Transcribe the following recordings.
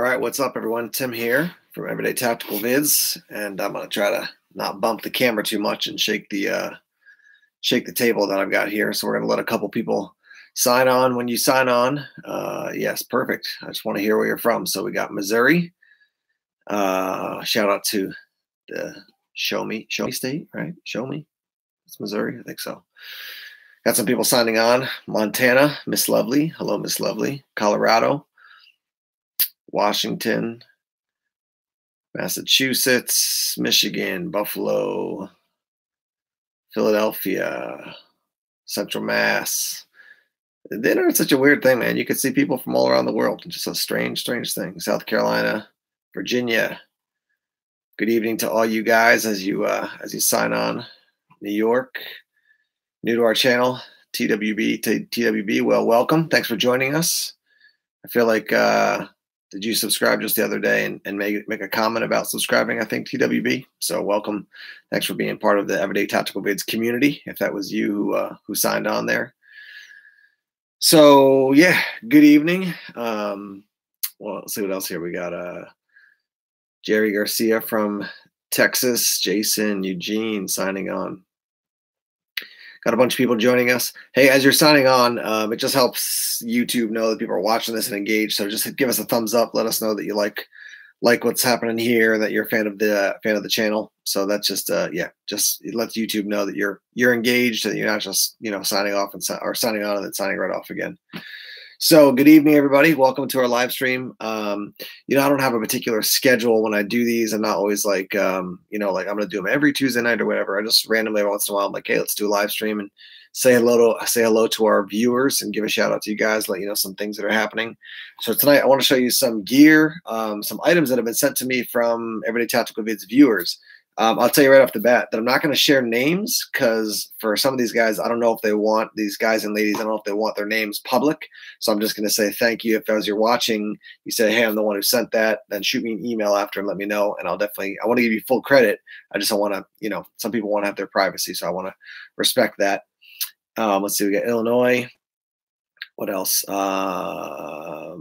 All right, what's up, everyone? Tim here from Everyday Tactical Vids, and I'm gonna try to not bump the camera too much and shake the table that I've got here. So we're gonna let a couple people sign on. When you sign on, yes, perfect. I just want to hear where you're from. So we got Missouri. Shout out to the Show Me State, right? Show Me, it's Missouri, I think so. Got some people signing on. Montana, Miss Lovely. Hello, Miss Lovely. Colorado. Washington, Massachusetts, Michigan, Buffalo, Philadelphia, Central Mass. The internet's such a weird thing, man. You can see people from all around the world. It's just a strange thing. South Carolina, Virginia. Good evening to all you guys as you sign on. New York, new to our channel, TWB. Well, welcome. Thanks for joining us. I feel like did you subscribe just the other day and make a comment about subscribing? I think TWB. So welcome. Thanks for being part of the Everyday Tactical Vids community. If that was you who signed on there. So yeah, good evening. Well, let's see what else here. We got Jerry Garcia from Texas, Jason, Eugene signing on. Got a bunch of people joining us. Hey, as you're signing on, it just helps YouTube know that people are watching this and engaged. So just give us a thumbs up. Let us know that you like what's happening here, that you're a fan of the channel. So that's just just it lets YouTube know that you're engaged and you're not just signing off or signing on and then signing right off again. So good evening, everybody. Welcome to our live stream. I don't have a particular schedule when I do these. I'm not always like, I'm going to do them every Tuesday night or whatever. I just randomly every once in a while, I'm like, hey, let's do a live stream and say hello to our viewers and give a shout out to you guys, let you know some things that are happening. So tonight I want to show you some gear, some items that have been sent to me from Everyday Tactical Vids viewers. I'll tell you right off the bat that I'm not going to share names because for some of these guys, I don't know if they want these guys and ladies. I don't know if they want their names public. So I'm just going to say thank you. If as you're watching, you say, hey, I'm the one who sent that, then shoot me an email after and let me know. And I want to give you full credit. I just don't want to, some people want to have their privacy. So I want to respect that. Let's see. We got Illinois. What else? A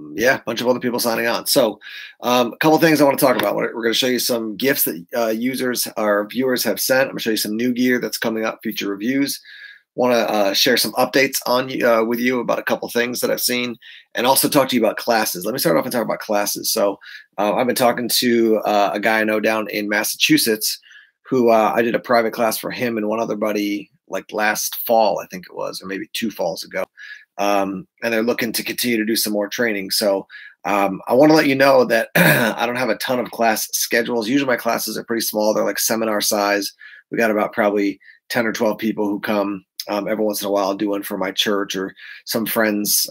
bunch of other people signing on. So a couple of things I want to talk about. We're going to show you some gifts that our viewers have sent. I'm going to show you some new gear that's coming up, future reviews. Want to share some updates with you about a couple of things that I've seen, and also talk to you about classes. Let me start off and talk about classes. So I've been talking to a guy I know down in Massachusetts who I did a private class for him and one other buddy like last fall, I think it was, or maybe 2 falls ago. And they're looking to continue to do some more training. So I want to let you know that I don't have a ton of class schedules. Usually my classes are pretty small. They're like seminar size. We got about probably 10 or 12 people who come every once in a while. I'll do one for my church or some friends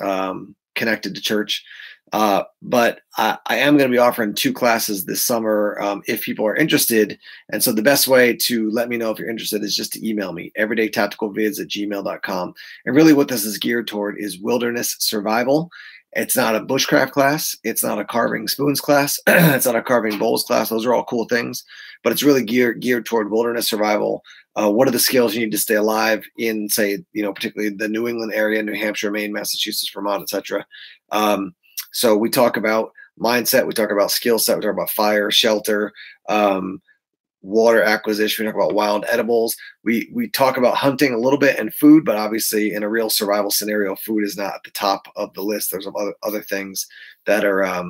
connected to church. But I am going to be offering 2 classes this summer if people are interested. And so the best way to let me know if you're interested is just to email me, everydaytacticalvids@gmail.com. And really what this is geared toward is wilderness survival. It's not a bushcraft class. It's not a carving spoons class. It's not a carving bowls class. Those are all cool things, but it's really geared toward wilderness survival. What are the skills you need to stay alive in, say, particularly the New England area, New Hampshire, Maine, Massachusetts, Vermont, etc. So we talk about mindset, we talk about skill set, we talk about fire, shelter, water acquisition, we talk about wild edibles. We talk about hunting a little bit and food, but obviously in a real survival scenario, food is not at the top of the list. There's other things that are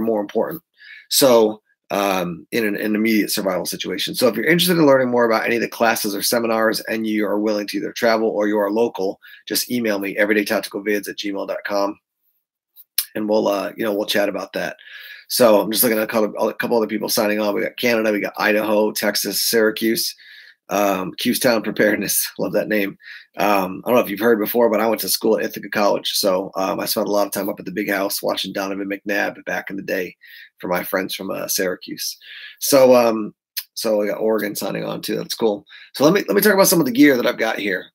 more important. So in an immediate survival situation. So if you're interested in learning more about any of the classes or seminars and you are willing to either travel or you are local, just email me, everydaytacticalvids@gmail.com. And we'll chat about that. So I'm just looking at a couple other people signing on. We got Canada, we got Idaho, Texas, Syracuse, Qstown Preparedness. Love that name. I don't know if you've heard before, but I went to school at Ithaca College. So I spent a lot of time up at the big house watching Donovan McNabb back in the day for my friends from Syracuse. So we got Oregon signing on too. That's cool. So let me talk about some of the gear that I've got here.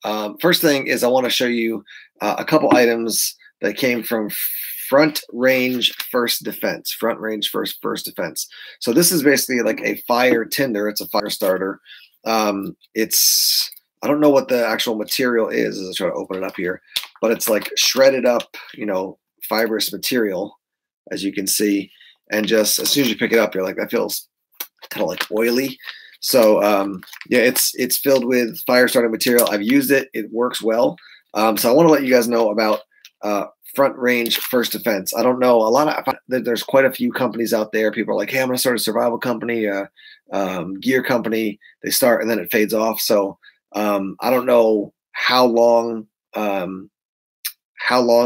First thing is I want to show you a couple items that came from Front Range First Defense. Front Range First Defense. So this is basically like a fire tinder. It's a fire starter. It's I don't know what the actual material is as I try to open it up here, but it's like shredded up, fibrous material. as you can see. And just as soon as you pick it up, you're like, that feels kind of like oily. So yeah, it's filled with fire starting material. I've used it. It works well. So I want to let you guys know about Front Range First Defense. I don't know a lot of. There's quite a few companies out there. People are like, hey, I'm going to start a survival company, gear company. They start and then it fades off. So I don't know how long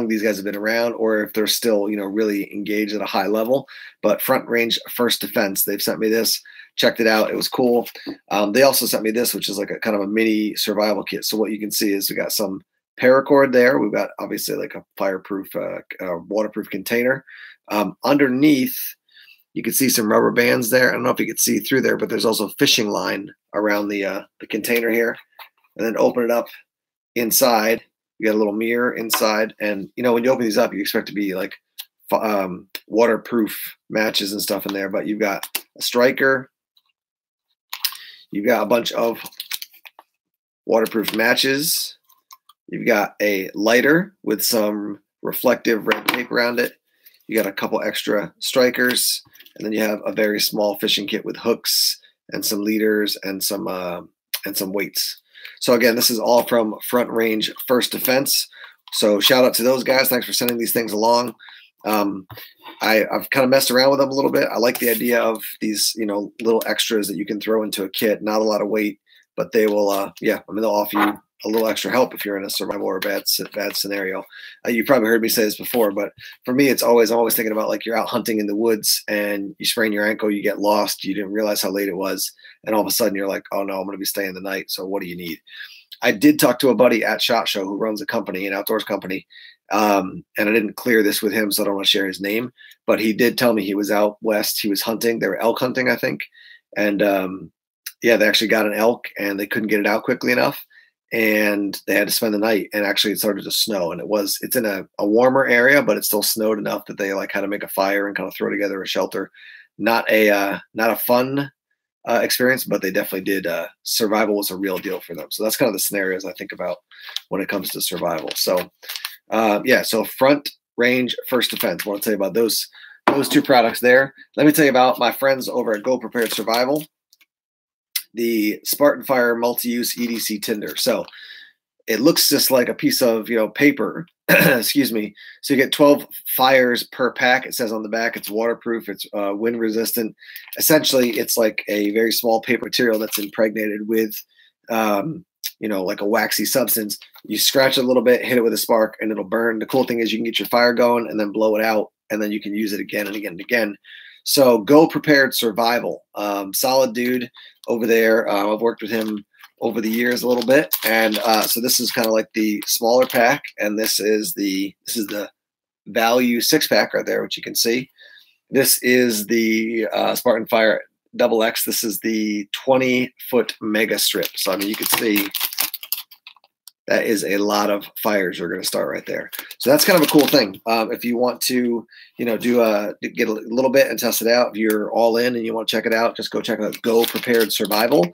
these guys have been around, or if they're still, really engaged at a high level. But Front Range First Defense, they've sent me this. Checked it out. It was cool. They also sent me this, which is like a kind of a mini survival kit. So what you can see is we got some paracord there. We've got obviously like a fireproof, waterproof container. Underneath, you can see some rubber bands there. I don't know if you can see through there, but there's also fishing line around the container here. And then open it up inside. You got a little mirror inside. And, when you open these up, you expect to be like waterproof matches and stuff in there. But you've got a striker. You've got a bunch of waterproof matches. You've got a lighter with some reflective red tape around it. You got a couple extra strikers, and then you have a very small fishing kit with hooks and some leaders and some weights. So again, this is all from Front Range First Defense. So shout out to those guys. Thanks for sending these things along. I've kind of messed around with them a little bit. I like the idea of these, little extras that you can throw into a kit. Not a lot of weight, but they will, they'll offer you a little extra help if you're in a survival or a bad scenario. You probably heard me say this before, but for me, I'm always thinking about like you're out hunting in the woods and you sprain your ankle, you get lost, you didn't realize how late it was, and all of a sudden you're like, oh no, I'm going to be staying the night. So what do you need? I did talk to a buddy at SHOT Show who runs a company, an outdoors company. And I didn't clear this with him, so I don't want to share his name, but he did tell me he was out west. He was hunting. They were elk hunting, I think. And they actually got an elk and they couldn't get it out quickly enough. And they had to spend the night, and actually it started to snow, and it's in a warmer area, but it still snowed enough that they like had to make a fire and kind of throw together a shelter. Not a fun experience, but they definitely did. Survival was a real deal for them. So that's kind of the scenarios I think about when it comes to survival. So so Front Range First Defense. I want to tell you about those two products there. Let me tell you about my friends over at Go Prepared Survival, the Spartan Fire multi-use EDC tinder. So it looks just like a piece of paper. Excuse me. So you get 12 fires per pack. It says on the back it's waterproof, it's wind resistant. Essentially, it's like a very small paper material that's impregnated with like a waxy substance. You scratch it a little bit, hit it with a spark, and it'll burn. The cool thing is you can get your fire going and then blow it out, and then you can use it again and again and again. So Go Prepared Survival, solid dude over there. I've worked with him over the years a little bit, and so this is kind of like the smaller pack, and this is the value 6-pack right there, which you can see. This is the Spartan Fire XX. This is the 20-foot mega strip. So I mean, you can see that is a lot of fires you're going to start right there. So that's kind of a cool thing. If you want to, get a little bit and test it out, if you're all in and you want to check it out, just go check out Go Prepared Survival.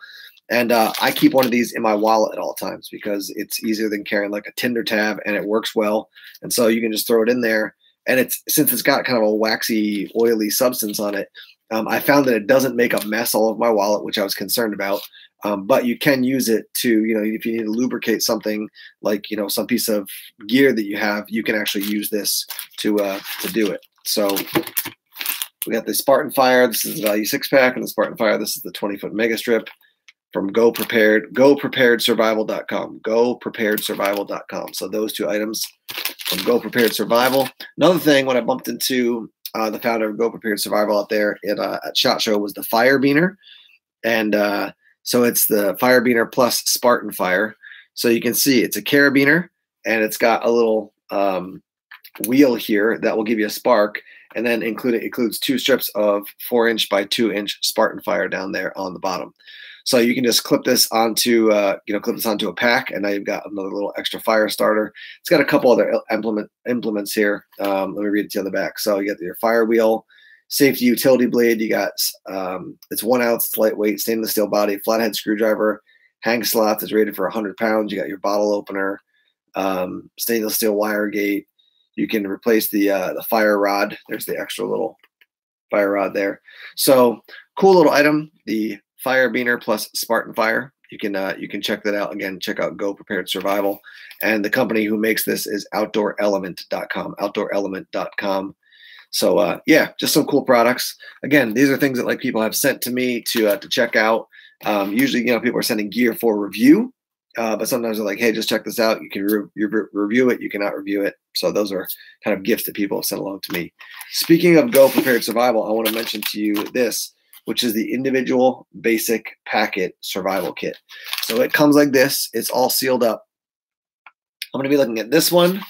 And I keep one of these in my wallet at all times because it's easier than carrying like a Tinder tab, and it works well. And so you can just throw it in there. And since it's got kind of a waxy, oily substance on it, I found that it doesn't make a mess all of my wallet, which I was concerned about. But you can use it to, if you need to lubricate something like, some piece of gear that you have, you can actually use this to do it. So we got the Spartan Fire. This is the value 6-pack, and the Spartan Fire. This is the 20-foot mega strip from Go Prepared, GoPreparedSurvival.com, GoPreparedSurvival.com. So those two items from Go Prepared Survival. Another thing, when I bumped into the founder of Go Prepared Survival out there at SHOT Show, was the Fire Beaner. And so it's the Fire Beaner plus Spartan Fire. So you can see it's a carabiner, and it's got a little wheel here that will give you a spark, and then includes 2 strips of 4-inch by 2-inch Spartan Fire down there on the bottom. So you can just clip this onto a pack, and now you've got another little extra fire starter. It's got a couple other implements here. Let me read it to you on the back. So you got your fire wheel, safety utility blade. You got it's 1 ounce, it's lightweight, stainless steel body, flathead screwdriver, hang slot that's rated for 100 pounds. You got your bottle opener, stainless steel wire gate. You can replace the fire rod. There's the extra little fire rod there. So cool little item, the Fire Beaner plus Spartan Fire. You can check that out. Again, check out Go Prepared Survival. And the company who makes this is outdoorelement.com, outdoorelement.com. So yeah, just some cool products. Again, these are things that like people have sent to me to check out. Usually, people are sending gear for review, but sometimes they're like, hey, just check this out. You can review it. You cannot review it. So those are kind of gifts that people have sent along to me. Speaking of Go Prepared Survival, I want to mention to you this, which is the individual basic packet survival kit. So it comes like this. It's all sealed up. I'm going to be looking at this one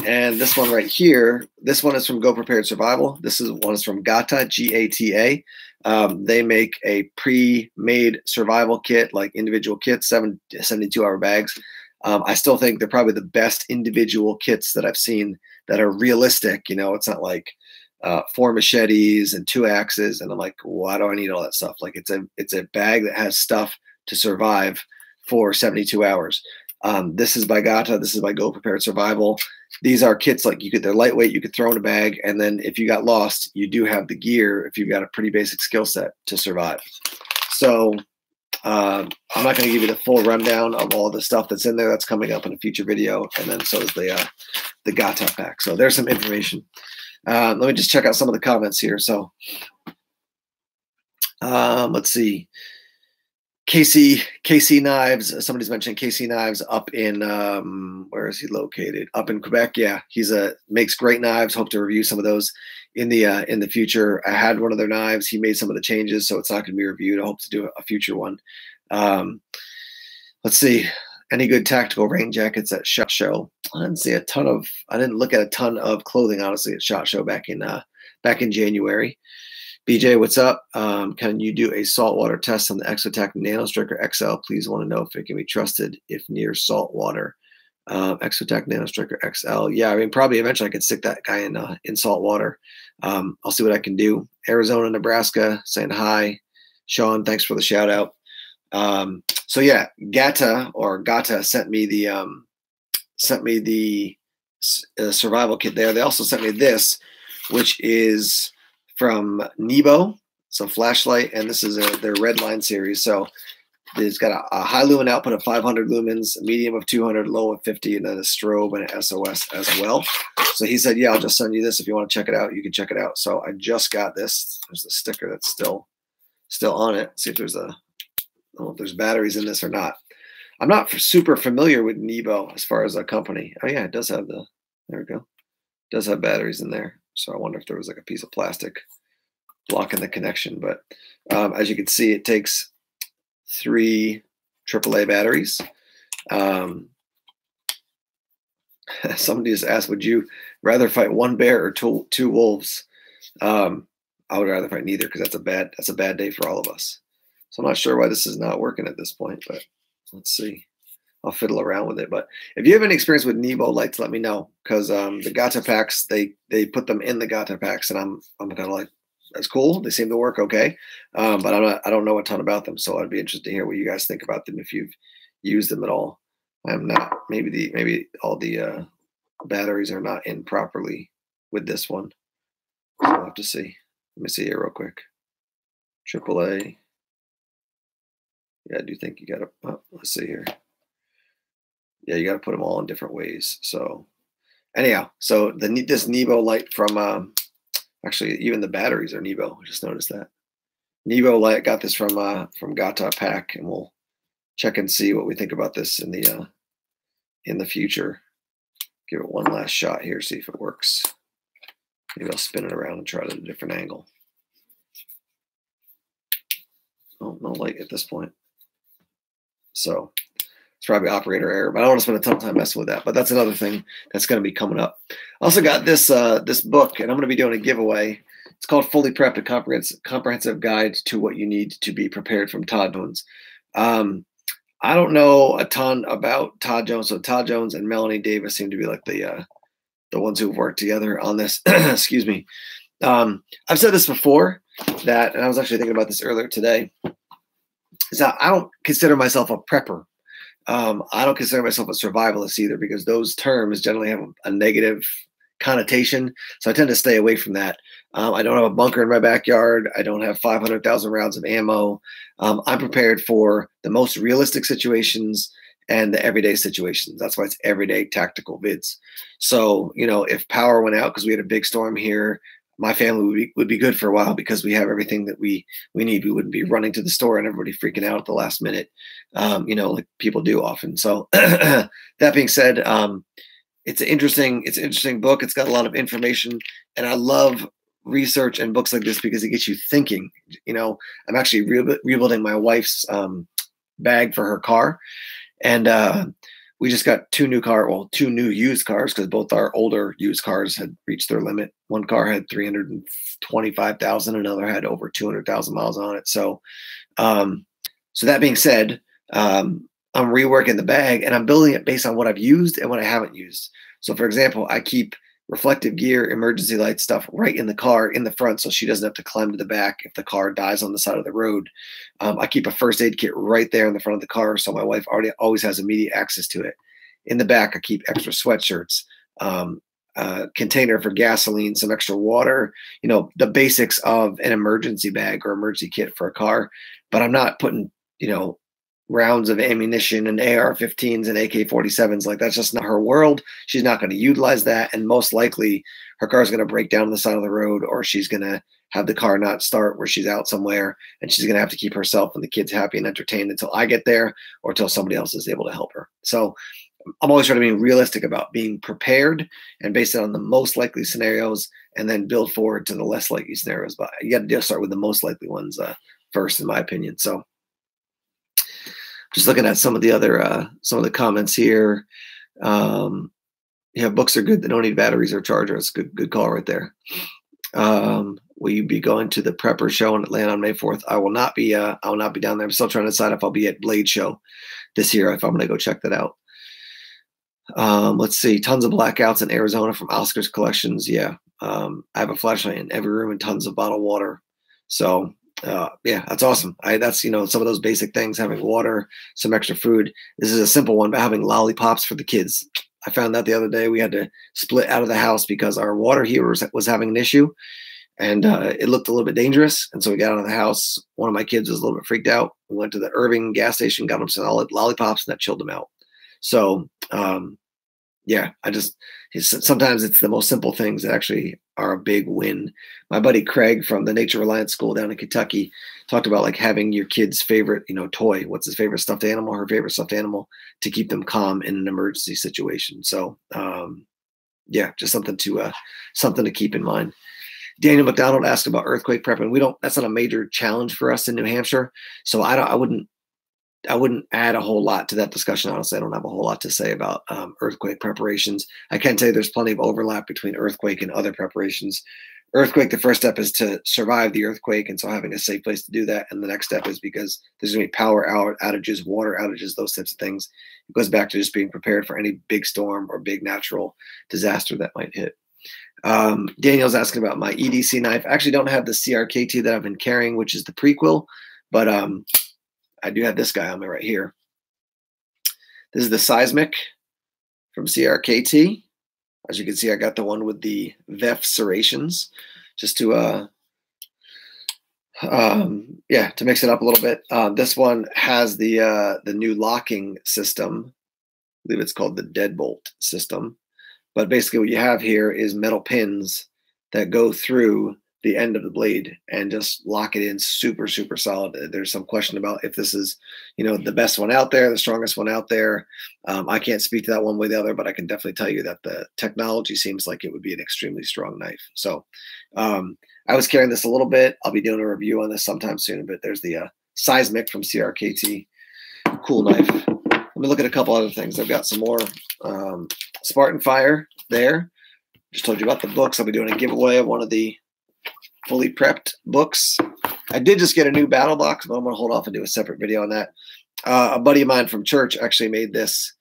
and this one right here. This one is from Go Prepared Survival. This one is from Gata, G-A-T-A. They make a pre-made survival kit, like individual kits, 72-hour bags. I still think they're probably the best individual kits that I've seen that are realistic. It's not like 4 machetes and 2 axes, and I'm like, why do I need all that stuff? Like it's a bag that has stuff to survive for 72 hours. This is by Gata. This is by Go Prepared Survival. These are kits like they're lightweight. You could throw in a bag, and then if you got lost, you do have the gear if you've got a pretty basic skill set to survive. So I'm not going to give you the full rundown of all the stuff that's in there. That's coming up in a future video, and then so is the Gata pack. So there's some information. Let me just check out some of the comments here. So let's see. KC Knives. Somebody's mentioning KC Knives up in where is he located? Up in Quebec. Yeah, he's makes great knives. Hope to review some of those in the future. I had one of their knives. He made some of the changes, so it's not going to be reviewed. I hope to do a future one. Let's see. Any good tactical rain jackets at SHOT Show? I didn't look at a ton of clothing, honestly, at SHOT Show back in January. BJ, what's up? Can you do a saltwater test on the Exotac NanoStriker XL? Please want to know if it can be trusted if near saltwater. Exotac NanoStriker XL. Yeah, I mean, probably eventually I could stick that guy in salt water. I'll see what I can do. Arizona, Nebraska, saying hi. Sean, thanks for the shout out. So yeah, Gata sent me the survival kit there. They also sent me this, which is from Nebo. It's a flashlight, and this is their red line series. So it's got a high lumen output of 500 lumens, a medium of 200, low of 50, and then a strobe and an SOS as well. So he said, yeah, I'll just send you this. If you want to check it out, you can check it out. So I just got this. There's a sticker that's still on it. See if I don't know if there's batteries in this or not. I'm not super familiar with Nebo as far as a company. Oh yeah, it does have there we go. It does have batteries in there. So I wonder if there was like a piece of plastic blocking the connection. But as you can see, it takes 3 AAA batteries. Somebody just asked, would you rather fight 1 bear or 2 wolves? I would rather fight neither, because that's a bad day for all of us. So I'm not sure why this is not working at this point, but let's see. I'll fiddle around with it. But if you have any experience with Nebo lights, let me know, because the Gata packs, they put them in the Gata packs, and I'm kind of like, that's cool. They seem to work okay, but I don't know a ton about them, so I'd be interested to hear what you guys think about them if you've used them at all. I'm not. Maybe all the batteries are not in properly with this one. So I'll have to see. Let me see here real quick. AAA. Yeah, I do think you got to. Let's see here. Yeah, you got to put them all in different ways. So anyhow, so this Nebo light from actually even the batteries are Nebo. I just noticed that. Nebo light, got this from Gata pack, and we'll check and see what we think about this in the future. Give it one last shot here, see if it works. Maybe I'll spin it around and try it at a different angle. Oh, no light at this point. So it's probably operator error, but I don't want to spend a ton of time messing with that. But that's another thing that's going to be coming up. I also got this this book, and I'm going to be doing a giveaway. It's called Fully Prepped, a comprehensive guide to what you need to be prepared from Todd Jones. I don't know a ton about Todd Jones. So Todd Jones and Melanie Davis seem to be like the ones who've worked together on this. Excuse me. I've said this before, and I was actually thinking about this earlier today, is that I don't consider myself a prepper. I don't consider myself a survivalist either, because those terms generally have a negative connotation. So I tend to stay away from that. I don't have a bunker in my backyard. I don't have 500,000 rounds of ammo. I'm prepared for the most realistic situations and the everyday situations. That's why it's everyday tactical vids. So, if power went out because we had a big storm here, my family would be good for a while because we have everything that we need. We wouldn't be running to the store and everybody freaking out at the last minute, like people do often. So that being said, it's an interesting book. It's got a lot of information, and I love research and books like this because it gets you thinking. I'm actually rebuilding my wife's bag for her car, and we just got two new used cars because both our older used cars had reached their limit. One car had 325,000, another had over 200,000 miles on it. So, so that being said, I'm reworking the bag and I'm building it based on what I've used and what I haven't used. So, for example, I keep reflective gear, emergency light stuff right in the car in the front so she doesn't have to climb to the back if the car dies on the side of the road. I keep a first aid kit right there in the front of the car so my wife always has immediate access to it. In the back, I keep extra sweatshirts, container for gasoline, some extra water, the basics of an emergency bag or emergency kit for a car. But I'm not putting, rounds of ammunition and AR-15s and AK-47s. Like, that's just not her world. She's not going to utilize that. And most likely her car is going to break down on the side of the road, or she's going to have the car not start where she's out somewhere. And she's going to have to keep herself and the kids happy and entertained until I get there or until somebody else is able to help her. So I'm always trying to be realistic about being prepared and based it on the most likely scenarios and then build forward to the less likely scenarios. But you got to start with the most likely ones first, in my opinion. So just looking at some of the comments here. Books are good. They don't need batteries or chargers. Good call right there. Will you be going to the Prepper show in Atlanta on May 4th? I will not be down there. I'm still trying to decide if I'll be at Blade Show this year, if I'm going to go check that out. Let's see. Tons of blackouts in Arizona from Oscar's collections. Yeah. I have a flashlight in every room and tons of bottled water. So that's awesome. That's some of those basic things, having water, some extra food. This is a simple one, but having lollipops for the kids. I found that the other day. We had to split out of the house because our water heater was having an issue, and it looked a little bit dangerous. And so we got out of the house. One of my kids was a little bit freaked out. We went to the Irving gas station, got him some lollipops, and that chilled him out. So sometimes it's the most simple things that actually are a big win. My buddy Craig from the Nature Reliance School down in Kentucky talked about like having your kid's favorite, toy. What's his favorite stuffed animal, her favorite stuffed animal, to keep them calm in an emergency situation. So just something to keep in mind. Daniel McDonald asked about earthquake prep, and that's not a major challenge for us in New Hampshire. So I wouldn't add a whole lot to that discussion. Honestly, I don't have a whole lot to say about earthquake preparations. I can tell you there's plenty of overlap between earthquake and other preparations. Earthquake, the first step is to survive the earthquake, and so having a safe place to do that. And the next step is because there's going to be power outages, water outages, those types of things. It goes back to just being prepared for any big storm or big natural disaster that might hit. Daniel's asking about my EDC knife. I actually don't have the CRKT that I've been carrying, which is the prequel, but I do have this guy on me right here. This is the Seismic from CRKT. As you can see, I got the one with the VEF serrations, just to mix it up a little bit. This one has the new locking system. I believe it's called the deadbolt system. But basically what you have here is metal pins that go through the end of the blade and just lock it in super, super solid. There's some question about if this is, the best one out there, the strongest one out there. I can't speak to that one way or the other, but I can definitely tell you that the technology seems like it would be an extremely strong knife. So I was carrying this a little bit. I'll be doing a review on this sometime soon, but there's the Seismic from CRKT. Cool knife. Let me look at a couple other things. I've got some more Spartan Fire there. Just told you about the books. I'll be doing a giveaway of one of the fully prepped books. I did just get a new battle box, but I'm going to hold off and do a separate video on that. A buddy of mine from church actually made this.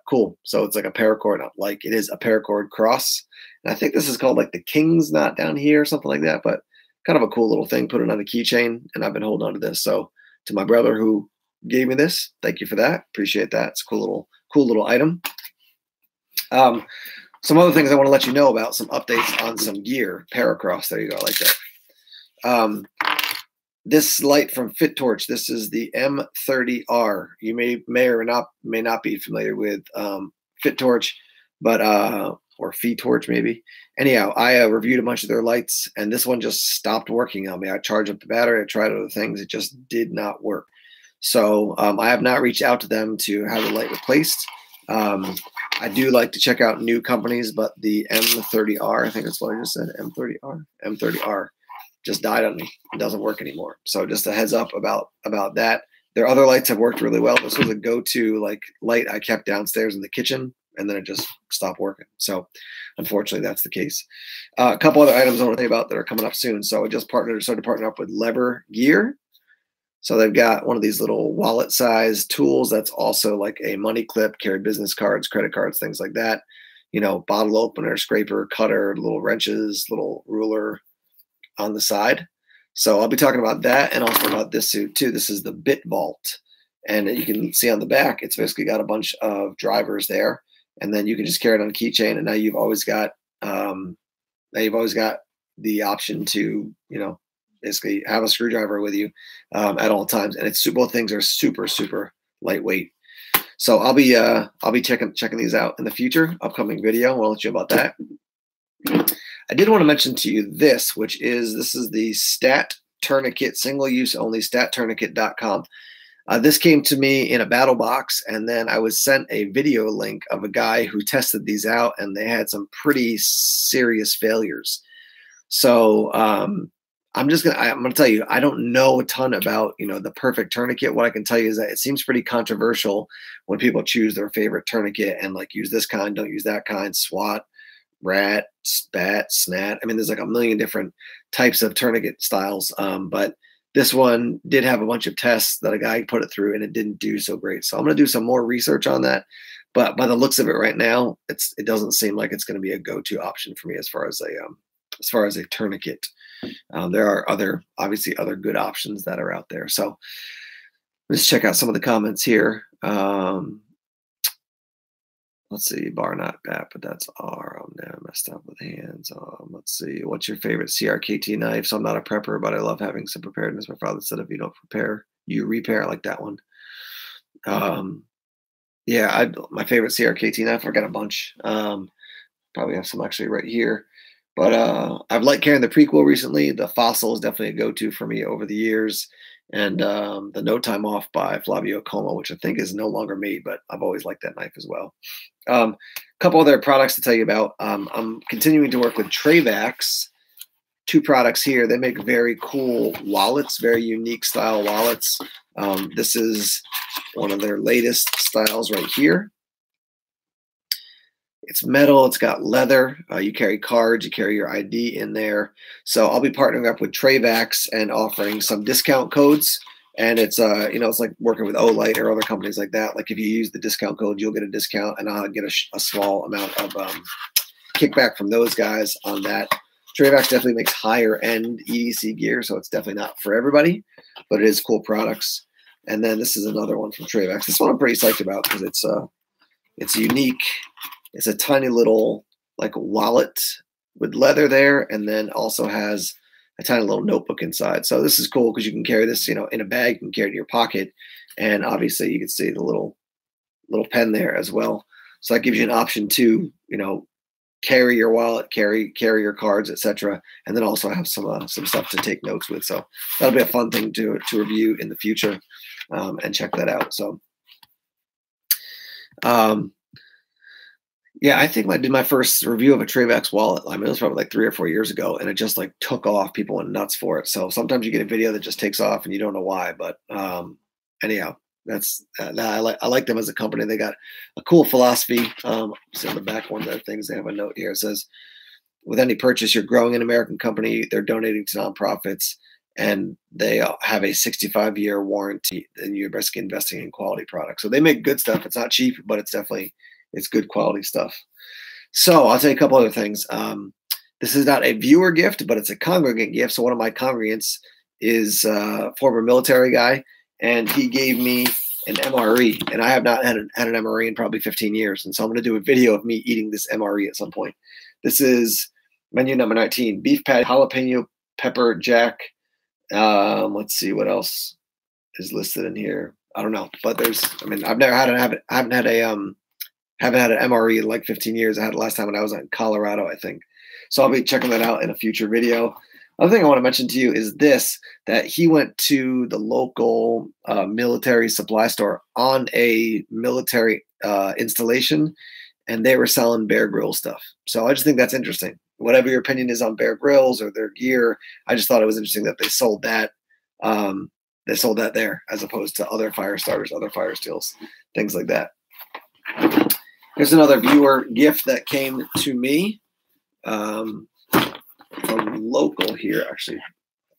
Cool. So it's like a paracord, it is a paracord cross. And I think this is called like the King's Knot down here or something like that, but kind of a cool little thing. Put it on a keychain, and I've been holding on to this. So to my brother who gave me this, thank you for that. Appreciate that. It's a cool little item. Some other things I want to let you know about, some updates on some gear. Paracross, there you go, I like that. This light from FitTorch, this is the M30R. You may or may not be familiar with FitTorch, but or FitTorch maybe. Anyhow, I reviewed a bunch of their lights, and this one just stopped working on me. I charged up the battery, I tried other things, it just did not work. So I have not reached out to them to have the light replaced. I do like to check out new companies, but the M30R, I think that's what I just said, M30R just died on me. It doesn't work anymore. So just a heads up about that. Their other lights have worked really well. This was a go-to like light I kept downstairs in the kitchen, and then it just stopped working. So unfortunately, that's the case. A couple other items I want to tell you about that are coming up soon. So I just started to partner up with Lever Gear. So they've got one of these little wallet-sized tools that's also like a money clip, carry business cards, credit cards, things like that. You know, bottle opener, scraper, cutter, little wrenches, little ruler on the side. So I'll be talking about that and also about this too. This is the Bit Vault. And you can see on the back, it's basically got a bunch of drivers there. And then you can just carry it on a keychain. And now you've always got the option to, you know, basically have a screwdriver with you at all times. And both things are super, super lightweight. So I'll be checking these out in the future, upcoming video. I'll let you know about that. I did want to mention to you this, this is the Stat Tourniquet, single use only, stattourniquet.com. This came to me in a battle box, and then I was sent a video link of a guy who tested these out, and they had some pretty serious failures. So I'm gonna tell you, I don't know a ton about, you know, the perfect tourniquet. What I can tell you is that it seems pretty controversial when people choose their favorite tourniquet and like use this kind, don't use that kind, SWAT, rat, spat, snat. I mean, there's like a million different types of tourniquet styles. But this one did have a bunch of tests that a guy put it through, and it didn't do so great. So I'm going to do some more research on that. But by the looks of it right now, it doesn't seem like it's going to be a go-to option for me as far as a tourniquet. There are obviously other good options that are out there. So let's check out some of the comments here. Let's see, bar not bat, but that's R. Oh, no, I messed up with hands. Let's see, what's your favorite CRKT knife? So I'm not a prepper, but I love having some preparedness. My father said if you don't prepare, you repair. I like that one. Yeah, my favorite CRKT knife, I've got a bunch. Probably have some actually right here. But I've liked carrying the prequel recently. The Fossil is definitely a go-to for me over the years. And the No Time Off by Flavio Como, which I think is no longer made, but I've always liked that knife as well. A couple other products to tell you about. I'm continuing to work with Travax. 2 products here. They make very cool wallets, very unique style wallets. This is one of their latest styles right here. It's metal. It's got leather. You carry cards. You carry your ID in there. So I'll be partnering up with Travax and offering some discount codes. And it's it's like working with Olight or other companies like that. Like if you use the discount code, you'll get a discount, and I'll get a small amount of kickback from those guys on that. Travax definitely makes higher end EDC gear, so it's definitely not for everybody, but it is cool products. And then this is another one from Travax. This one I'm pretty psyched about because it's unique. It's a tiny little like wallet with leather there, and then also has a tiny little notebook inside. So this is cool because you can carry this, in a bag. You can carry it in your pocket, and obviously you can see the little pen there as well. So that gives you an option to, carry your wallet, carry your cards, etc., and then also have some stuff to take notes with. So that'll be a fun thing to review in the future, and check that out. So. Yeah, I think I did my first review of a Travax wallet. I mean, it was probably like 3 or 4 years ago, and it just like took off. People went nuts for it. So sometimes you get a video that just takes off and you don't know why. But anyhow, that's I like them as a company. They got a cool philosophy. So on the back, one of their things, they have a note here. It says, with any purchase, you're growing an American company. They're donating to nonprofits, and they have a 65-year warranty. And you're basically investing in quality products. So they make good stuff. It's not cheap, but it's good quality stuff. So I'll tell you a couple other things. This is not a viewer gift, but it's a congregant gift. So one of my congregants is a former military guy, and he gave me an MRE, and I have not had an MRE in probably 15 years. And so I'm going to do a video of me eating this MRE at some point. This is menu number 19: beef patty, jalapeno pepper jack. Let's see what else is listed in here. I don't know, but there's. I mean, I've never had I haven't had an MRE in like 15 years. I had it last time when I was in Colorado, I think. So I'll be checking that out in a future video. Other thing I want to mention to you is this, that he went to the local military supply store on a military installation, and they were selling Bear Grylls stuff. So I just think that's interesting. Whatever your opinion is on Bear Grylls or their gear, I just thought it was interesting that they sold that. They sold that there as opposed to other fire starters, other fire steels, things like that. Here's another viewer gift that came to me. From local here. Actually, I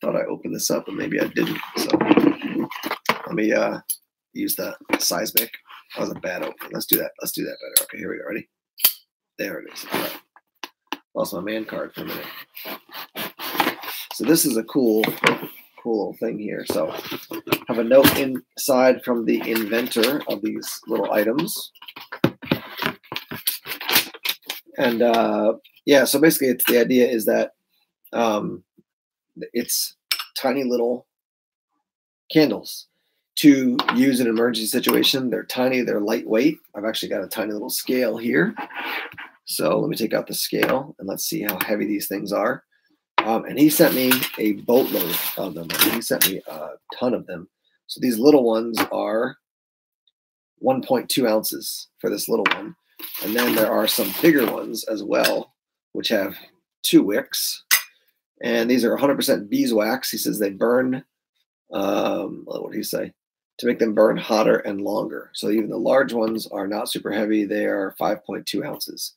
thought I opened this up, but maybe I didn't. So let me use that seismic. That was a bad open. Let's do that. Let's do that better. Okay, here we go. Ready? There it is. All right. Lost my man card for a minute. So this is a cool little thing here. So I have a note inside from the inventor of these little items. And yeah, so basically it's the idea is that it's tiny little candles to use in an emergency situation. They're tiny, they're lightweight. I've actually got a tiny little scale here. So let me take out the scale and let's see how heavy these things are. And he sent me a boatload of them. He sent me a ton of them. So these little ones are 1.2 ounces for this little one. And then there are some bigger ones as well, which have 2 wicks. And these are 100% beeswax. He says they burn, what did he say? To make them burn hotter and longer. So even the large ones are not super heavy. They are 5.2 ounces.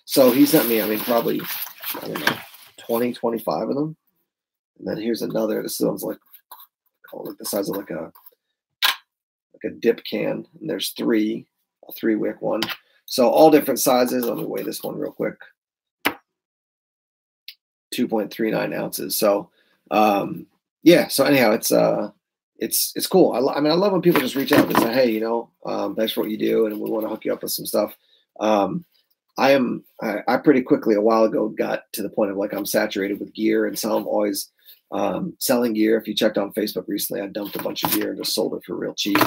So he sent me, I mean, probably, I don't know, 20, 25 of them. And then here's another. This one's like the size of like a dip can. And there's 3, a 3-wick one. So all different sizes. Let me weigh this one real quick. 2.39 ounces. So, yeah. So anyhow, it's cool. I mean, I love when people just reach out and say, hey, you know, thanks for what you do, and we want to hook you up with some stuff. I pretty quickly a while ago got to the point of like I'm saturated with gear, and so I'm always selling gear. If you checked on Facebook recently, I dumped a bunch of gear and just sold it for real cheap,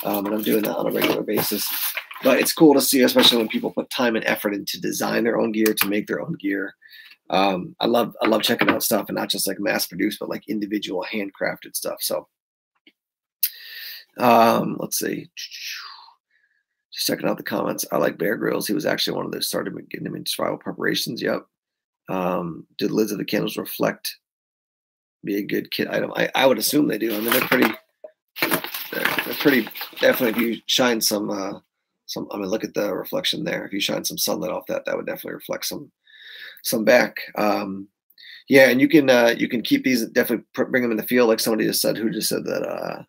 and I'm doing that on a regular basis. But it's cool to see, especially when people put time and effort into design their own gear, to make their own gear. I love checking out stuff, and not just like mass produced, but like individual handcrafted stuff. So let's see. Just checking out the comments. I like Bear Grylls. He was actually one of those started getting him into survival preparations. Yep. Do the lids of the candles reflect? Be a good kit item. I would assume they do. I mean, they're pretty definitely. If you shine some, I mean, look at the reflection there. If you shine some sunlight off that, that would definitely reflect some back. Yeah, and you can keep these, definitely bring them in the field, like somebody just said, who just said that.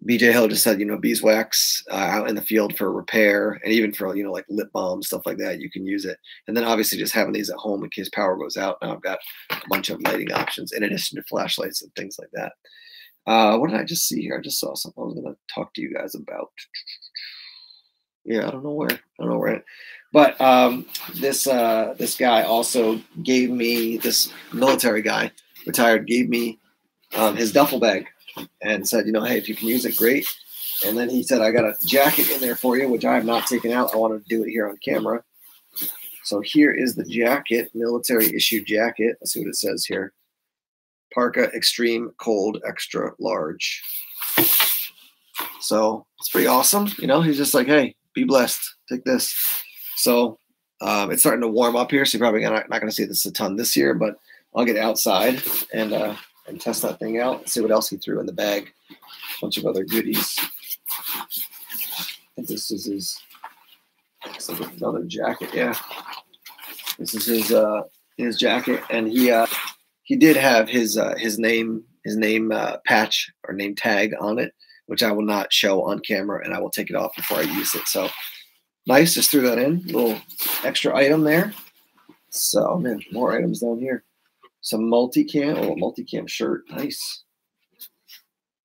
BJ Hill just said, you know, beeswax out in the field for repair, and even for, you know, like lip balm, stuff like that, you can use it. And then obviously just having these at home in case power goes out. Now I've got a bunch of lighting options in addition to flashlights and things like that. What did I just see here? I just saw something I was going to talk to you guys about. Yeah, I don't know where. But this guy also gave me, this military guy, retired, gave me his duffel bag and said, you know, hey, if you can use it, great. And then he said, I got a jacket in there for you, which I have not taken out. I want to do it here on camera. So here is the jacket, military issue jacket. Let's see what it says here. Parka Extreme Cold Extra Large. So it's pretty awesome. You know, he's just like, hey, be blessed. Take this. So it's starting to warm up here. So you're probably not going to see this a ton this year, but I'll get outside and test that thing out and see what else he threw in the bag. A bunch of other goodies. I think this is another jacket. Yeah, this is his jacket, and he did have his name patch or name tag on it, which I will not show on camera, and I will take it off before I use it. So nice, just threw that in, little extra item there. So man, more items down here. Some multicam shirt, nice.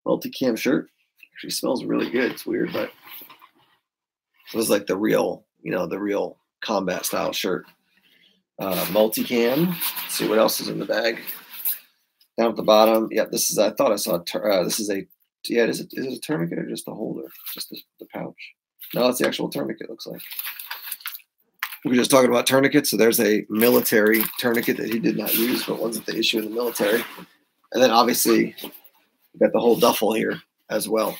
Multicam shirt. Actually smells really good. It's weird, but it was like the real, the real combat style shirt. Multicam. Let's see what else is in the bag. Down at the bottom. Yep, this is, I thought I saw, this is a, yeah, is it a tourniquet or just the holder? Just the pouch. No, it's the actual tourniquet, looks like. We were just talking about tourniquets. So there's a military tourniquet that he did not use, but ones that they issue in the military. And then obviously we've got the whole duffel here as well.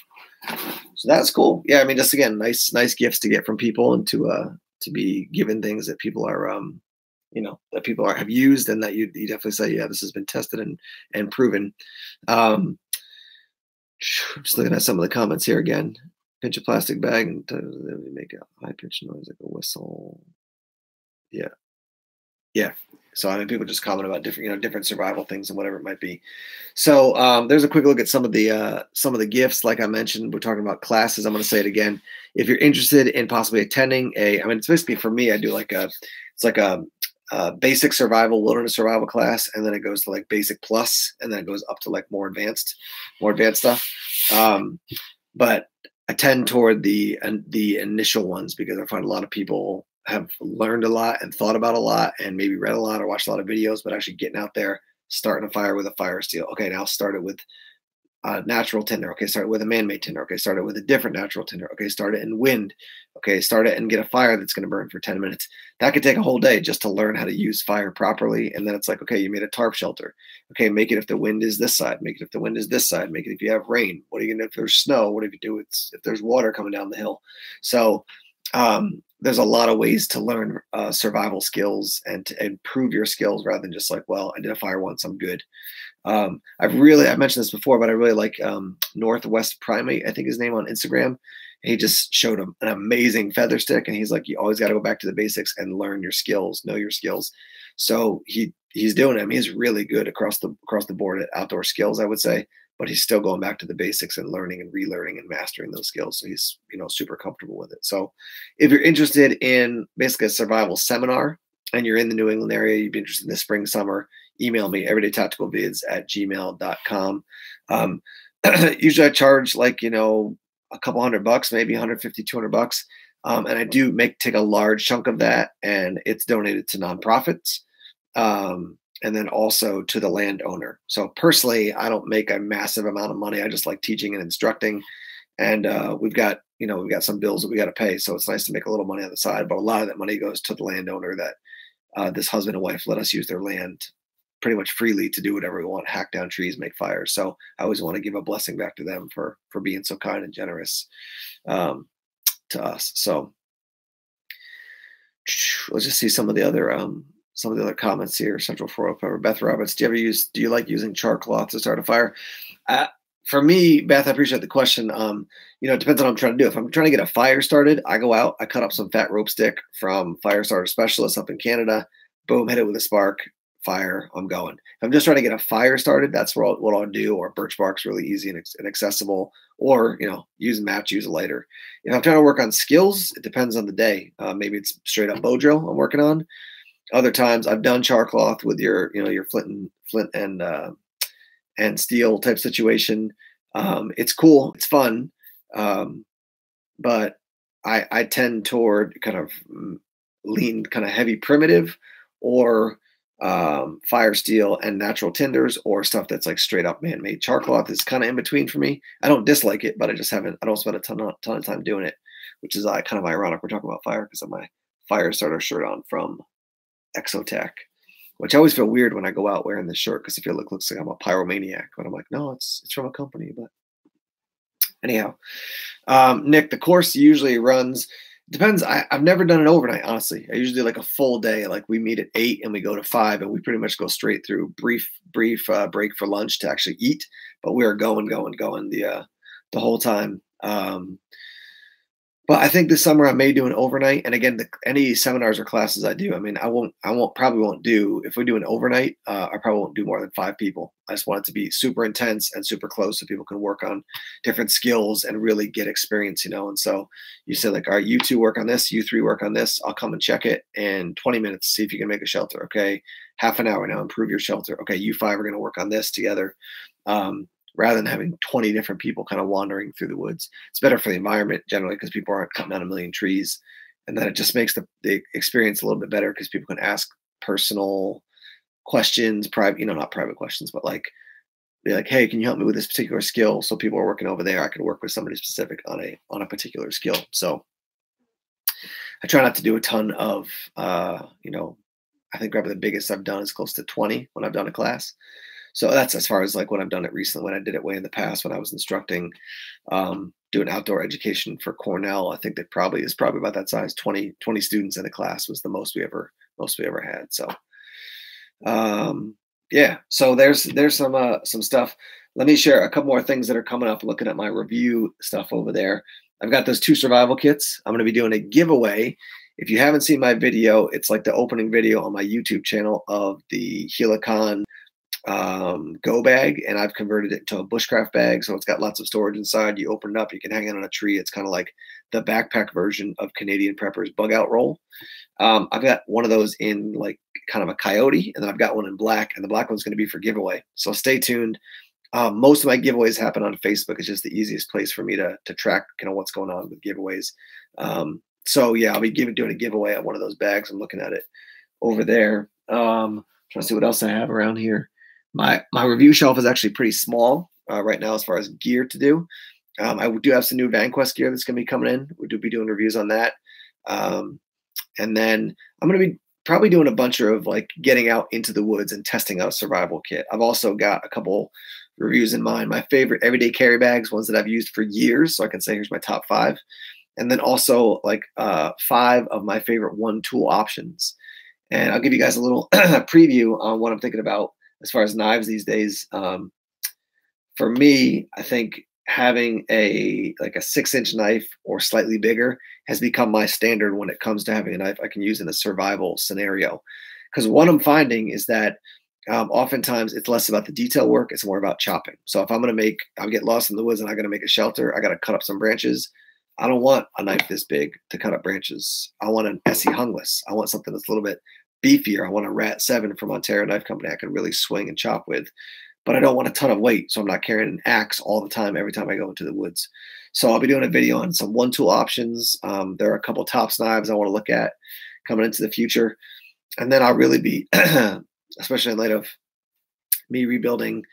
So that's cool. Yeah, I mean, just again, nice gifts to get from people, and to be given things that people are that people have used, and that you definitely say, yeah, this has been tested and proven. Just looking at some of the comments here again. Pinch a plastic bag and make a high pitched noise like a whistle. Yeah. Yeah. So I mean, people just comment about different survival things and whatever it might be. So there's a quick look at some of the gifts. Like I mentioned, we're talking about classes. I'm going to say it again. If you're interested in possibly attending it's basically, for me, I do it's like a basic survival, wilderness survival class, and then it goes to like basic plus, and then it goes up to like more advanced stuff. But I tend toward the initial ones, because I find a lot of people have learned a lot and thought about a lot and maybe read a lot or watched a lot of videos, but actually getting out there, starting a fire with a fire steel. Okay, now start it with natural tinder. Okay, start it with a man-made tinder. Okay, start it with a different natural tinder. Okay, start it in wind. Okay, start it and get a fire that's going to burn for 10 minutes. That could take a whole day just to learn how to use fire properly. And then it's like, okay, you made a tarp shelter. Okay, make it if the wind is this side. Make it if the wind is this side. Make it if you have rain. What are you going to do if there's snow? What do you do if there's water coming down the hill? So there's a lot of ways to learn survival skills and to improve your skills, rather than just like, well, I did a fire once, I'm good. I've mentioned this before, but I really like Northwest Primate, I think his name, on Instagram. And he just showed him an amazing feather stick, and he's like, you always got to go back to the basics and learn your skills, know your skills. So he's doing it. I mean, he's really good across the board at outdoor skills, I would say, but he's still going back to the basics and learning and relearning and mastering those skills. So he's super comfortable with it. So if you're interested in basically a survival seminar and you're in the New England area, you'd be interested in the spring, summer, email me, everydaytacticalvids@gmail.com. Usually I charge like, a couple $100, maybe 150, $200. And I do take a large chunk of that, and it's donated to nonprofits. And then also to the landowner. So personally, I don't make a massive amount of money. I just like teaching and instructing. And we've got some bills that we got to pay. So it's nice to make a little money on the side, but a lot of that money goes to the landowner that this husband and wife let us use their land pretty much freely to do whatever we want, hack down trees, make fires. So I always want to give a blessing back to them for being so kind and generous to us. So let's just see some of the other comments here. Central 405. Beth Roberts, do you like using char cloth to start a fire? For me, Beth, I appreciate the question. It depends on what I'm trying to do. If I'm trying to get a fire started, I go out, I cut up some fat rope stick from Fire Starter Specialist up in Canada, boom, hit it with a spark, fire, I'm going. If I'm just trying to get a fire started, that's what I'll do. Or birch bark's really easy and accessible. Or, use a match, use a lighter. If I'm trying to work on skills, it depends on the day. Maybe it's straight up bow drill I'm working on. Other times I've done char cloth with your flint and steel type situation. It's cool. It's fun. But I tend toward kind of lean kind of heavy primitive, or fire steel and natural tinders, or stuff that's like straight up man-made. Char cloth is kind of in between for me. I don't dislike it, but I don't spend a ton of time doing it, which is kind of ironic. We're talking about fire because of my fire starter shirt on from Exotech, which I always feel weird when I go out wearing this shirt, because I feel it looks like I'm a pyromaniac, but I'm like, no, it's from a company. But anyhow, Nick, the course usually runs, depends. I've never done it overnight, honestly. I usually do like a full day. Like we meet at 8 and we go to 5, and we pretty much go straight through. Brief break for lunch to actually eat, but we are going the whole time. But I think this summer I may do an overnight. And again, any seminars or classes I do, I mean, probably won't do, if we do an overnight, I probably won't do more than 5 people. I just want it to be super intense and super close so people can work on different skills and really get experience, And so you say like, all right, you 2 work on this, you 3 work on this. I'll come and check it in 20 minutes, see if you can make a shelter. Okay. Half an hour now, improve your shelter. Okay. You 5 are going to work on this together. rather than having 20 different people kind of wandering through the woods. It's better for the environment generally because people aren't cutting down a million trees. And then it just makes the experience a little bit better because people can ask personal questions, private, not private questions, but like, be like, hey, can you help me with this particular skill? So people are working over there. I can work with somebody specific on a particular skill. So I try not to do a ton of, I think probably the biggest I've done is close to 20 when I've done a class. So that's as far as like when I've done it recently. When I did it way in the past, when I was instructing, doing outdoor education for Cornell, I think that probably about that size. 20 students in a class was the most we ever had. So, yeah. So there's some stuff. Let me share a couple more things that are coming up. Looking at my review stuff over there, I've got those 2 survival kits. I'm going to be doing a giveaway. If you haven't seen my video, it's like the opening video on my YouTube channel of the Helicon go bag, and I've converted it to a bushcraft bag, so it's got lots of storage inside. You open it up, you can hang it on a tree. It's kind of like the backpack version of Canadian Prepper's bug out roll. I've got one of those in like kind of a coyote, and then I've got one in black, and the black one's going to be for giveaway. So stay tuned. Most of my giveaways happen on Facebook. It's just the easiest place for me to track what's going on with giveaways. So yeah, I'll be doing a giveaway on one of those bags. I'm looking at it over there. Trying to see what else I have around here. My review shelf is actually pretty small right now as far as gear to do. I do have some new VanQuest gear that's going to be coming in. We do be doing reviews on that. And then I'm going to be probably doing a bunch of like getting out into the woods and testing out a survival kit. I've also got a couple reviews in mind. My favorite everyday carry bags, ones that I've used for years. So I can say here's my top 5. And then also like 5 of my favorite 1-tool options. And I'll give you guys a little preview on what I'm thinking about as far as knives these days. For me, I think having a 6-inch knife or slightly bigger has become my standard when it comes to having a knife I can use in a survival scenario. Because what I'm finding is that oftentimes it's less about the detail work, it's more about chopping. So if I'll get lost in the woods and I'm going to make a shelter, I got to cut up some branches. I don't want a knife this big to cut up branches. I want an SE hungless. I want something that's a little bit beefier. I want a Rat 7 from Ontario Knife Company I can really swing and chop with, but I don't want a ton of weight, so I'm not carrying an axe all the time every time I go into the woods. So I'll be doing a video on some 1-tool options. There are a couple tops knives I want to look at coming into the future. And then I'll really be, especially in light of me rebuilding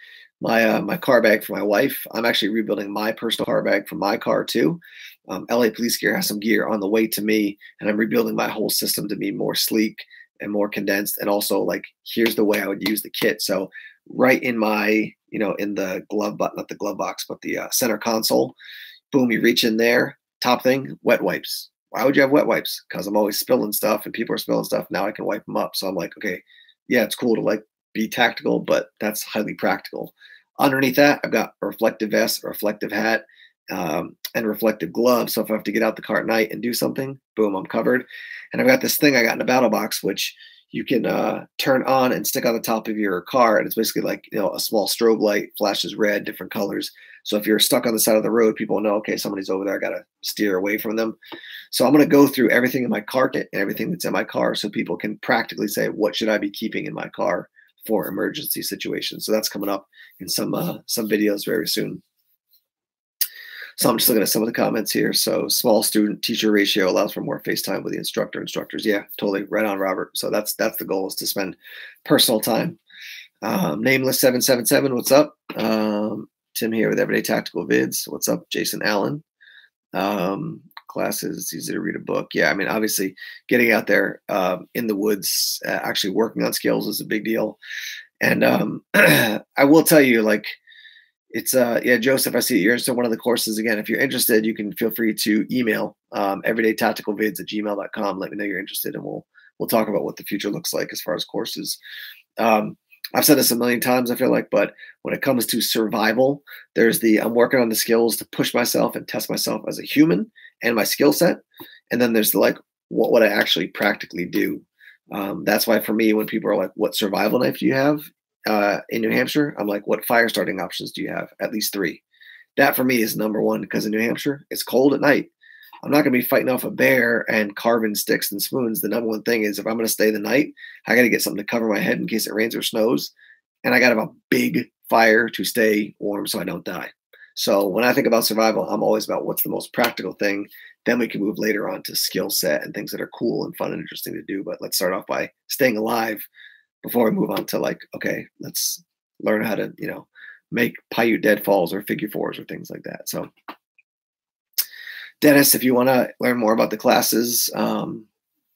my car bag for my wife, I'm actually rebuilding my personal car bag for my car too. LA Police Gear has some gear on the way to me, and I'm rebuilding my whole system to be more sleek and more condensed. And also like, here's the way I would use the kit. So right in my, in the glove, but not the glove box, but the center console, boom, you reach in there, top thing, wet wipes. Why would you have wet wipes? Because I'm always spilling stuff and people are spilling stuff. Now I can wipe them up. So I'm like, okay, yeah, it's cool to like be tactical, but that's highly practical. Underneath that, I've got a reflective vest, a reflective hat, and reflective gloves. So if I have to get out the car at night and do something, boom, I'm covered. And I've got this thing I got in a battle box, which you can turn on and stick on the top of your car. And it's basically like, a small strobe light, flashes red, different colors. So if you're stuck on the side of the road, people know, okay, somebody's over there. I got to steer away from them. So I'm going to go through everything in my car kit and everything that's in my car so people can practically say, what should I be keeping in my car for emergency situations? So that's coming up in some videos very soon. So I'm just looking at some of the comments here. So small student teacher ratio allows for more face time with the instructors. Yeah, totally right on, Robert. So that's the goal, is to spend personal time. Nameless 777, what's up? Tim here with Everyday Tactical Vids. What's up, Jason Allen? Classes, it's easy to read a book. Yeah, I mean, obviously getting out there in the woods, actually working on skills is a big deal. And I will tell you, like, it's yeah, Joseph, I see you're interested in one of the courses. Again, if you're interested, you can feel free to email everydaytacticalvids@gmail.com. Let me know you're interested, and we'll talk about what the future looks like as far as courses. I've said this a million times, I feel like, but when it comes to survival, there's I'm working on the skills to push myself and test myself as a human and my skill set. And then there's what would I actually practically do? That's why for me, when people are like, what survival knife do you have in New Hampshire? I'm like, what fire starting options do you have? At least 3. That for me is number 1, because in New Hampshire, it's cold at night. I'm not going to be fighting off a bear and carving sticks and spoons. The number 1 thing is, if I'm going to stay the night, I got to get something to cover my head in case it rains or snows. And I got to have a big fire to stay warm so I don't die. So when I think about survival, I'm always about what's the most practical thing. Then we can move later on to skill set and things that are cool and fun and interesting to do. But let's start off by staying alive before we move on to like, okay, let's learn how to, make Paiute deadfalls or figure fours or things like that. So Dennis, if you want to learn more about the classes,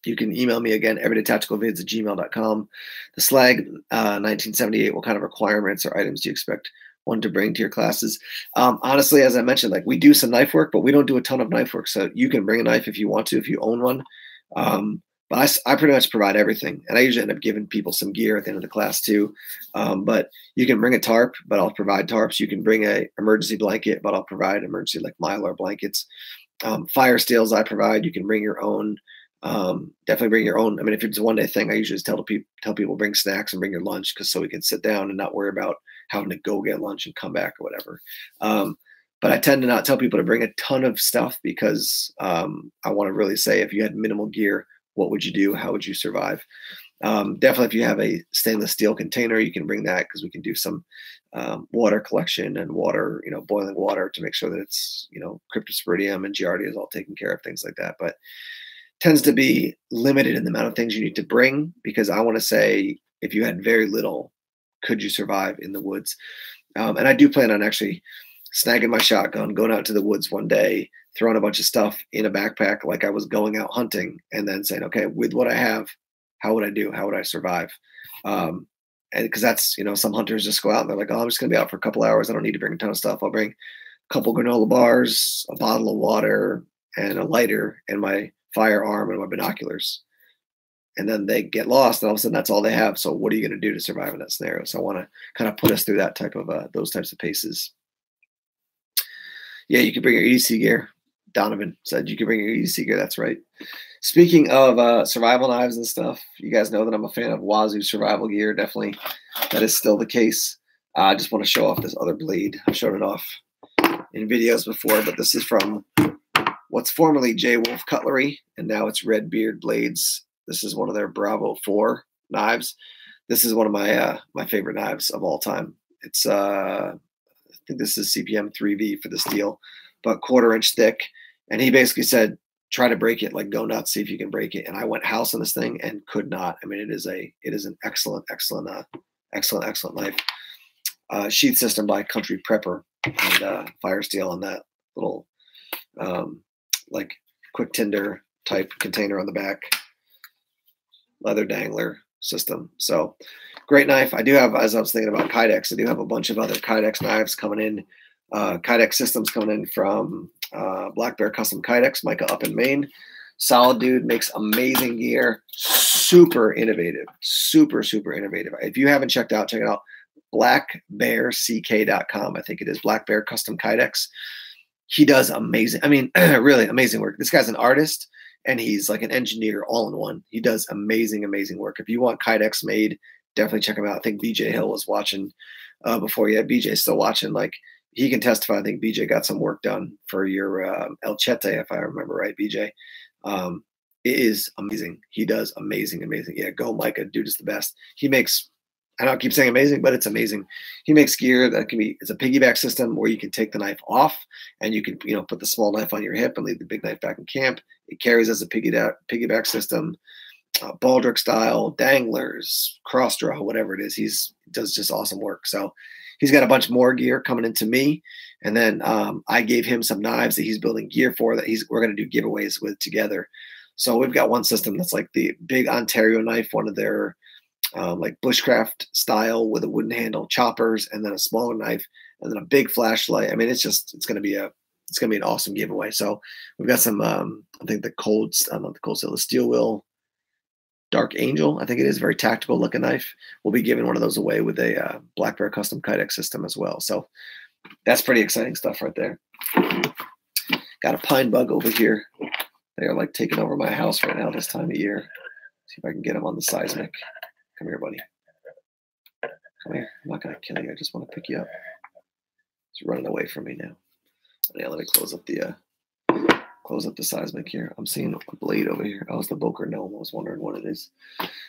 you can email me again, everydaytacticalvids@gmail.com. The Slag 1978, what kind of requirements or items do you expect one to bring to your classes? Honestly, as I mentioned, like we do some knife work, but we don't do a ton of knife work. So you can bring a knife if you want to, if you own one. But I pretty much provide everything. And I usually end up giving people some gear at the end of the class too. But you can bring a tarp, but I'll provide tarps. You can bring a emergency blanket, but I'll provide emergency like Mylar blankets. Fire steels I provide. You can bring your own. Definitely bring your own. I mean, if it's a one-day thing, I usually just tell people bring snacks and bring your lunch so we can sit down and not worry about having to go get lunch and come back or whatever. But I tend to not tell people to bring a ton of stuff because I want to really say if you had minimal gear, what would you do? How would you survive? Definitely if you have a stainless steel container, you can bring that because we can do some water collection and water, boiling water to make sure that it's, cryptosporidium and giardia is all taken care of, things like that. But tends to be limited in the amount of things you need to bring because I want to say if you had very little, could you survive in the woods? And I do plan on actually snagging my shotgun, going out to the woods one day, throwing a bunch of stuff in a backpack like I was going out hunting, and then saying, okay, with what I have, how would I do? How would I survive? And because that's, some hunters just go out and they're like, oh, I'm just going to be out for a couple hours. I don't need to bring a ton of stuff. I'll bring a couple granola bars, a bottle of water, and a lighter, and my firearm and my binoculars. And then they get lost, and all of a sudden that's all they have. So what are you going to do to survive in that scenario? So I want to kind of put us through that type of those types of paces. Yeah, you can bring your EDC gear. Donovan said you can bring your EDC gear. That's right. Speaking of survival knives and stuff, you guys know that I'm a fan of Wazoo survival gear. Definitely, that is still the case. I just want to show off this other blade. I've shown it off in videos before, but this is from what's formerly J Wolf Cutlery, and now it's Red Beard Blades. This is one of their Bravo 4 knives. This is one of my my favorite knives of all time. It's I think this is CPM 3V for the steel, but 1/4 inch thick. And he basically said, try to break it, like go nuts, see if you can break it. And I went house on this thing and could not. I mean, it is an excellent knife. Sheath system by Country Prepper and fire steel on that little like quick tinder type container on the back, leather dangler system. So great knife. I do have, as I was thinking about Kydex, I do have a bunch of other Kydex knives coming in, Kydex systems coming in from Black Bear Custom Kydex, Micah up in Maine. Solid dude, makes amazing gear, super innovative, super innovative. If you haven't checked out, check it out. blackbearck.com. I think it is Black Bear Custom Kydex. He does amazing, really amazing work. This guy's an artist and he's like an engineer all in one. He does amazing work. If you want Kydex made, definitely check him out. I think BJ Hill was watching before. Yeah, BJ's still watching. Like he can testify. I think BJ got some work done for your El Chete, if I remember right, BJ. It is amazing. He does amazing. Yeah, go Micah. Dude is the best. He makes, I don't keep saying amazing, but it's amazing. He makes gear that can be, it's a piggyback system where you can take the knife off and you can, put the small knife on your hip and leave the big knife back in camp. It carries as a piggyback system, baldric style, danglers, cross draw, whatever it is. He does just awesome work. So he's got a bunch more gear coming into me. And then I gave him some knives that he's building gear for that we're going to do giveaways with together. So we've got one system that's like the big Ontario knife, one of their like bushcraft style with a wooden handle choppers, and then a smaller knife, and then a big flashlight. I mean, it's going to be an awesome giveaway. So we've got some, I think the Steel Wheel Dark Angel, I think it is, very tactical looking knife. We'll be giving one of those away with a Black Bear Custom Kydex system as well. So that's pretty exciting stuff right there. Got a pine bug over here. They are like taking over my house right now this time of year. See if I can get them on the seismic. Come here, buddy. Come here. I'm not going to kill you. I just want to pick you up. He's running away from me now. Yeah, let me close up the close up the seismic here. I'm seeing a blade over here. Oh, it's the Boker Gnome. I was wondering what it is.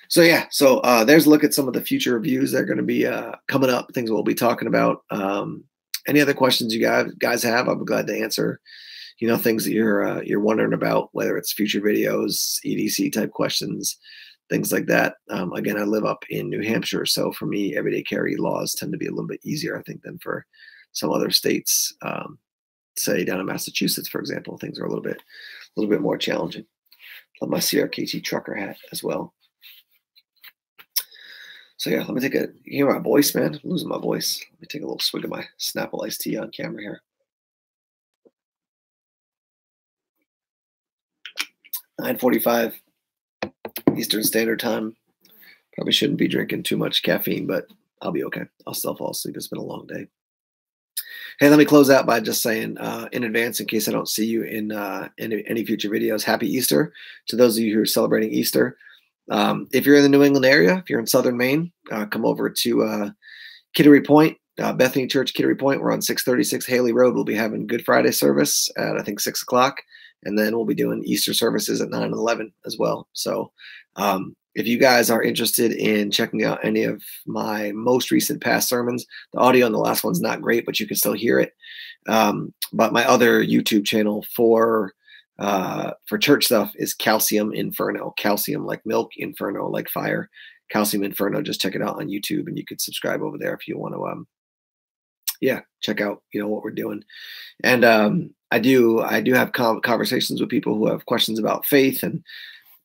So yeah, so there's a look at some of the future reviews that are going to be coming up, things we'll be talking about. Any other questions you guys have, I'll be glad to answer. You know, things that you're wondering about, whether it's future videos, EDC type questions, things like that. Again, I live up in New Hampshire, so for me, everyday carry laws tend to be a little bit easier, I think, than for some other states. Say down in Massachusetts, for example, things are a little bit more challenging. Love my CRKT trucker hat as well. So yeah, let me take you hear my voice, man? I'm losing my voice. Let me take a little swig of my Snapple iced tea on camera here. 9:45 Eastern Standard Time. Probably shouldn't be drinking too much caffeine, but I'll be okay. I'll still fall asleep. It's been a long day. Hey, let me close out by just saying in advance, in case I don't see you in any future videos, Happy Easter to those of you who are celebrating Easter. If you're in the New England area, if you're in Southern Maine, come over to Kittery Point, Bethany Church, Kittery Point. We're on 636 Haley Road. We'll be having Good Friday service at, I think, 6 o'clock. And then we'll be doing Easter services at 9 and 11 as well. So if you guys are interested in checking out any of my most recent past sermons, the audio on the last one's not great, but you can still hear it. But my other YouTube channel for church stuff is Calcium Inferno. Calcium like milk, Inferno like fire. Calcium Inferno. Just check it out on YouTube, and you could subscribe over there if you want to check out what we're doing. And I do have conversations with people who have questions about faith and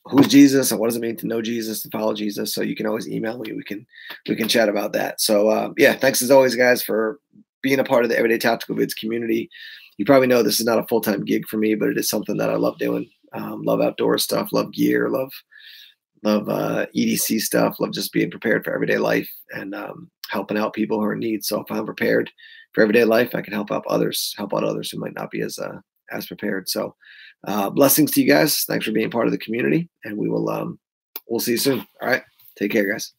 who's Jesus and what does it mean to know Jesus, to follow Jesus. So you can always email me. We can chat about that. So thanks as always, guys, for being a part of the Everyday Tactical Vids community. You probably know this is not a full-time gig for me, but it is something that I love doing. Love outdoor stuff, love gear, love EDC stuff, love just being prepared for everyday life and helping out people who are in need. So if I'm prepared for everyday life, I can help out others who might not be as prepared. So blessings to you guys. Thanks for being part of the community, and we'll see you soon. All right. Take care, guys.